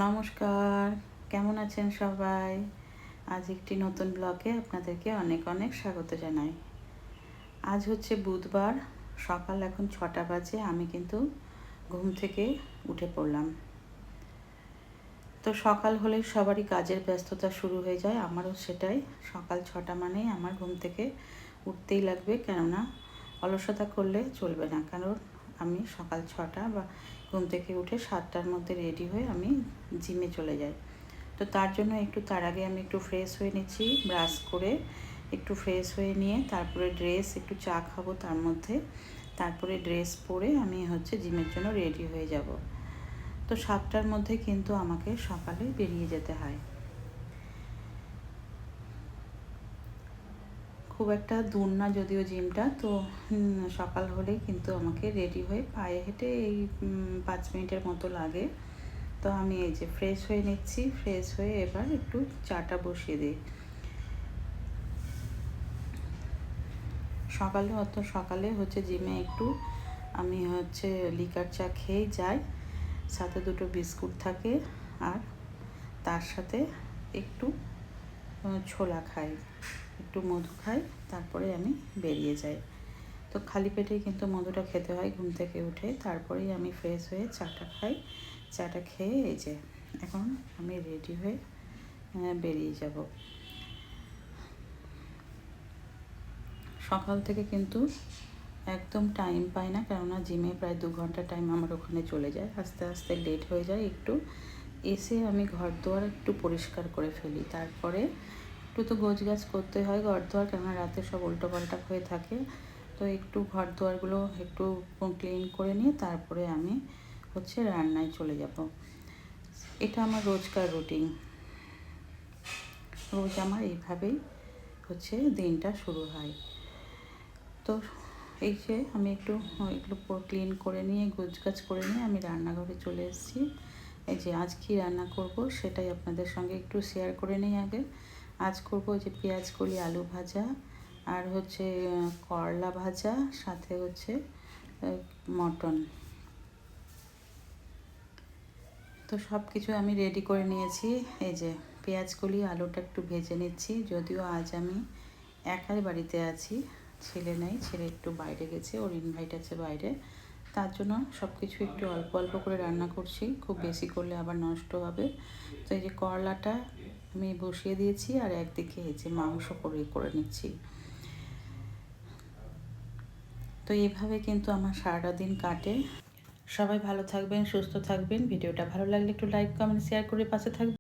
নমস্কার, কেমন আছেন সবাই? আজ একটি নতুন ব্লগে আপনাদেরকে অনেক অনেক স্বাগত জানাই। আজ হচ্ছে বুধবার, সকাল এখন 6টা বাজে। আমি কিন্তু ঘুম থেকে উঠে পড়লাম। তো সকাল হলেই সবারই কাজের ব্যস্ততা শুরু হয়ে যায়, আমারও সেটাই। সকাল 6টা মানেই আমার ঘুম থেকে উঠতেই লাগবে, কেননা অলসতা করলে চলবে না। কারণ আমি সকাল 6টা বা ঘুম থেকে উঠে 7টার মধ্যে রেডি হয়ে আমি জিমে চলে যাই। তো তার জন্য তার আগে আমি একটু ফ্রেশ হয়ে নিচ্ছি, ব্রাশ করে একটু ফ্রেশ হয়ে নিয়ে তারপরে ড্রেস, একটু চা খাবো তার মধ্যে, তারপরে ড্রেস পরে আমি জিমের জন্য রেডি হয়ে যাব। তো 7টার মধ্যে কিন্তু আমাকে সকালে বেরিয়ে যেতে হয়। খুব একটা দূর না যদিও জিমটা, তো সকাল হলেই কিন্তু আমাকে রেডি হয়ে পায়ে হেঁটে এই 5 মিনিটের মতো লাগে। তো আমি এই যে ফ্রেশ হয়ে নিচ্ছি, ফ্রেশ হয়ে এবার একটু চাটা বসিয়ে দিই। সকালে জিমে একটু আমি লিকার চা খেয়েই যাই, সাথে দুটো বিস্কুট থাকে, আর তার সাথে একটু ছোলা খাই, একটু মধু খাই, তারপরে আমি বেরিয়ে যাই। তো খালি পেটেই কিন্তু মধুটা খেতে হয় ঘুম থেকে উঠে। তারপরেই আমি ফ্রেশ হয়ে চাটা খাই। চাটা খেয়ে এই যে এখন আমি রেডি হয়ে বেরিয়ে যাব। সকাল থেকে কিন্তু একদম টাইম পাই না, কেননা জিমে প্রায় 2 ঘন্টা টাইম আমার ওখানে চলে যায়। আস্তে আস্তে লেট হয়ে যায় একটু। এসে আমি ঘর দুয়ার একটু পরিষ্কার করে ফেলি, তারপরে একটু তো গোছগাছ করতে হয় ঘর দুয়ার, কেননা রাতে সব উল্টোপাল্টা হয়ে থাকে। তো একটু ঘর দুয়ারগুলো একটু ক্লিন করে নিয়ে তারপরে আমি রান্নায় চলে যাব। এটা আমার রোজকার রুটিন। রোজ আমার এইভাবেই দিনটা শুরু হয়। তো এই যে আমি এগুলো ক্লিন করে নিয়ে গোছগাছ করে নিয়ে আমি রান্নাঘরে চলে এসেছি। এই যে আজ কী রান্না করব সেটাই আপনাদের সঙ্গে একটু শেয়ার করে নিই আগে। আজ করব পেঁয়াজ কলি আলু ভাজা, আর করলা ভাজা, সাথে মটন। তো সব কিছু আমি রেডি করে নিয়েছি। এই যে পেঁয়াজ কলি আলুটা একটু ভেজে নিচ্ছি, যদিও আজ আমি একাই বাড়িতে আছি, ছেলে নেই, ছেলে একটু বাইরে গেছে, ওর ইনভাইট আছে বাইরে। তার জন্য সব কিছু একটু অল্প অল্প করে রান্না করছি, খুব বেশি করলে আবার নষ্ট হবে। তো এই যে করলাটা আমি বসিয়ে দিয়েছি, আর একদিকে এই যে মাংস করে নিচ্ছি। তো এইভাবে কিন্তু আমার সারাটা দিন কাটে। সবাই ভালো থাকবেন, সুস্থ থাকবেন। ভিডিওটা ভালো লাগলে একটু লাইক, কমেন্ট, শেয়ার করে পাশে থাকবেন।